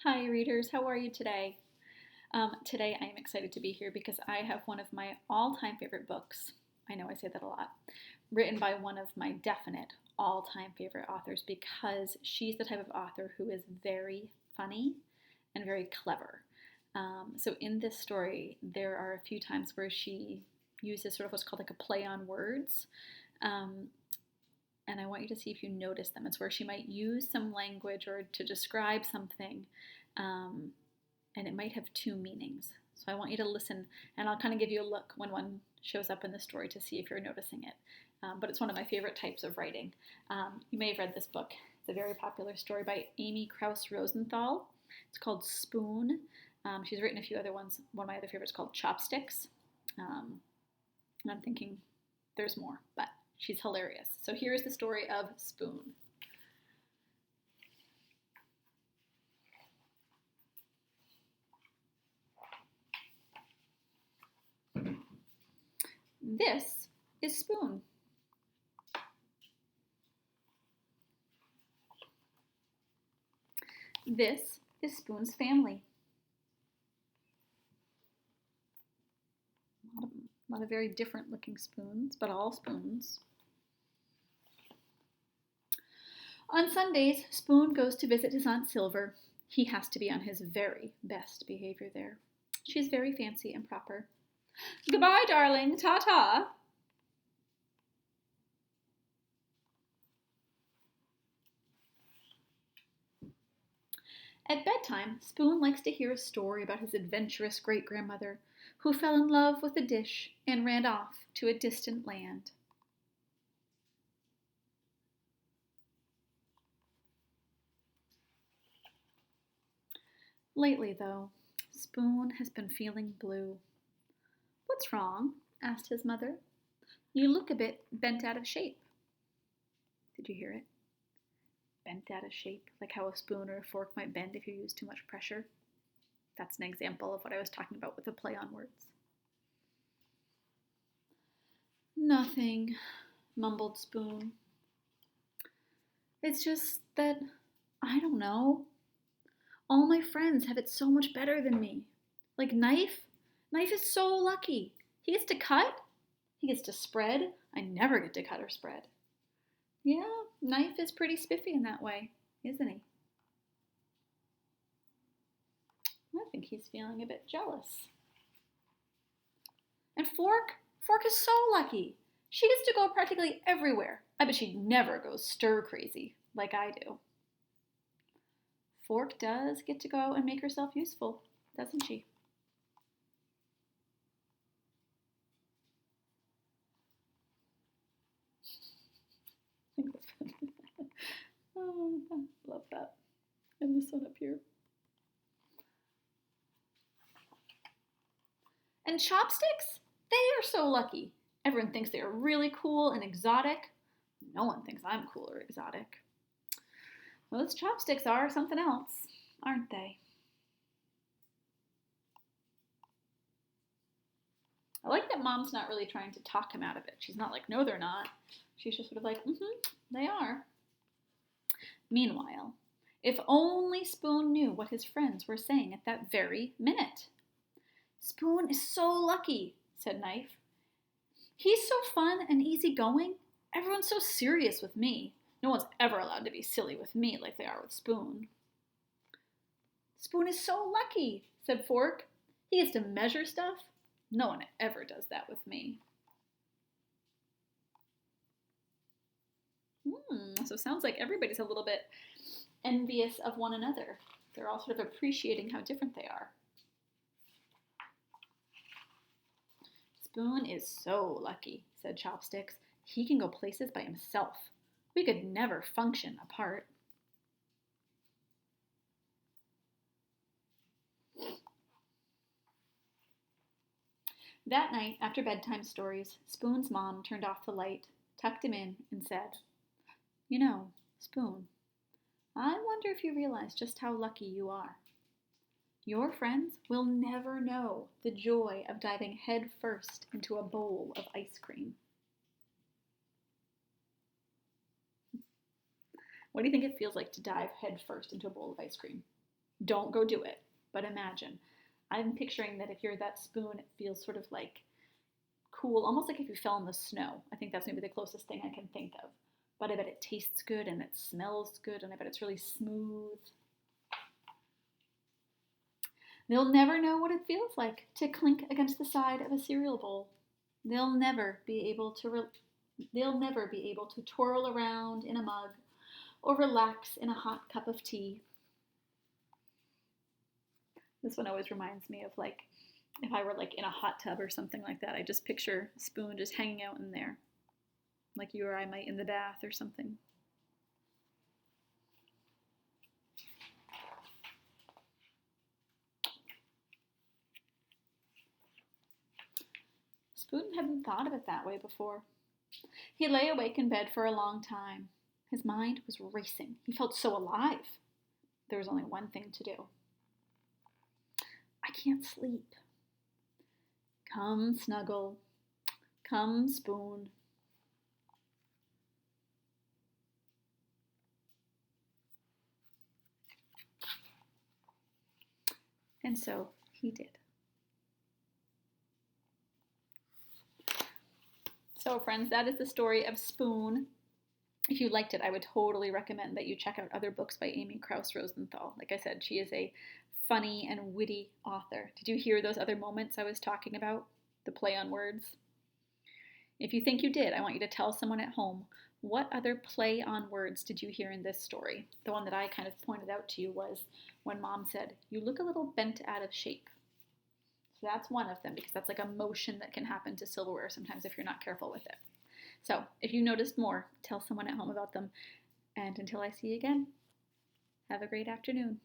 Hi, readers. How are you today? Today, I am excited to be here because I have one of my all time favorite books. I know I say that a lot. Written by one of my definite all time favorite authors because she's the type of author who is very funny and very clever. So, in this story, there are a few times where she uses sort of what's called like a play on words. Um, and I want you to see if you notice them. It's where she might use some language or to describe something. Um, and it might have two meanings. So I want you to listen, and I'll kind of give you a look when one shows up in the story to see if you're noticing it. But it's one of my favorite types of writing. You may have read this book. It's a very popular story by Amy Krouse Rosenthal. It's called Spoon. She's written a few other ones. One of my other favorites is called Chopsticks. And I'm thinking there's more, but she's hilarious. So here's the story of Spoon. This is Spoon. This is Spoon's family. A lot of very different looking spoons, but all spoons. On Sundays, Spoon goes to visit his Aunt Silver. He has to be on his very best behavior there. She's very fancy and proper. Goodbye, darling. Ta-ta. At bedtime, Spoon likes to hear a story about his adventurous great-grandmother who fell in love with a dish and ran off to a distant land. Lately, though, Spoon has been feeling blue. What's wrong? Asked his mother. You look a bit bent out of shape. Did you hear it? Bent out of shape, like how a spoon or a fork might bend if you use too much pressure. That's an example of what I was talking about with the play on words. Nothing, mumbled Spoon. It's just that, I don't know. All my friends have it so much better than me. Like Knife. Knife is so lucky. He gets to cut, he gets to spread. I never get to cut or spread. Yeah, Knife is pretty spiffy in that way, isn't he? I think he's feeling a bit jealous. And Fork is so lucky. She gets to go practically everywhere. I bet she never goes stir crazy like I do. Fork does get to go and make herself useful, doesn't she? Oh, I love that. And this one up here. And Chopsticks? They are so lucky. Everyone thinks they are really cool and exotic. No one thinks I'm cool or exotic. Well, those chopsticks are something else, aren't they? I like that Mom's not really trying to talk him out of it. She's not like, no, they're not. She's just sort of like, they are. Meanwhile, if only Spoon knew what his friends were saying at that very minute. Spoon is so lucky, said Knife. He's so fun and easygoing. Everyone's so serious with me. No one's ever allowed to be silly with me like they are with Spoon. Spoon is so lucky, said Fork. He gets to measure stuff. No one ever does that with me. So it sounds like everybody's a little bit envious of one another. They're all sort of appreciating how different they are. Spoon is so lucky, said Chopsticks. He can go places by himself. We could never function apart. That night, after bedtime stories, Spoon's mom turned off the light, tucked him in, and said, You know, Spoon, I wonder if you realize just how lucky you are. Your friends will never know the joy of diving head first into a bowl of ice cream. What do you think it feels like to dive head first into a bowl of ice cream? Don't go do it, but imagine. I'm picturing that if you're that spoon, it feels sort of like cool, almost like if you fell in the snow. I think that's maybe the closest thing I can think of. But I bet it tastes good and it smells good and I bet it's really smooth. They'll never know what it feels like to clink against the side of a cereal bowl. They'll never be able to they'll never be able to twirl around in a mug or relax in a hot cup of tea. This one always reminds me of like if I were like in a hot tub or something like that. I just picture a spoon just hanging out in there, like you or I might in the bath or something. Spoon hadn't thought of it that way before. He lay awake in bed for a long time. His mind was racing. He felt so alive. There was only one thing to do. I can't sleep. Come, Snuggle. Come, Spoon. And so he did. So, friends, that is the story of Spoon. If you liked it, I would totally recommend that you check out other books by Amy Krouse Rosenthal. Like I said, she is a funny and witty author. Did you hear those other moments I was talking about? The play on words? If you think you did, I want you to tell someone at home, what other play on words did you hear in this story? The one that I kind of pointed out to you was when Mom said, "You look a little bent out of shape." So that's one of them because that's like a motion that can happen to silverware sometimes if you're not careful with it. So if you noticed more, tell someone at home about them. And until I see you again, have a great afternoon.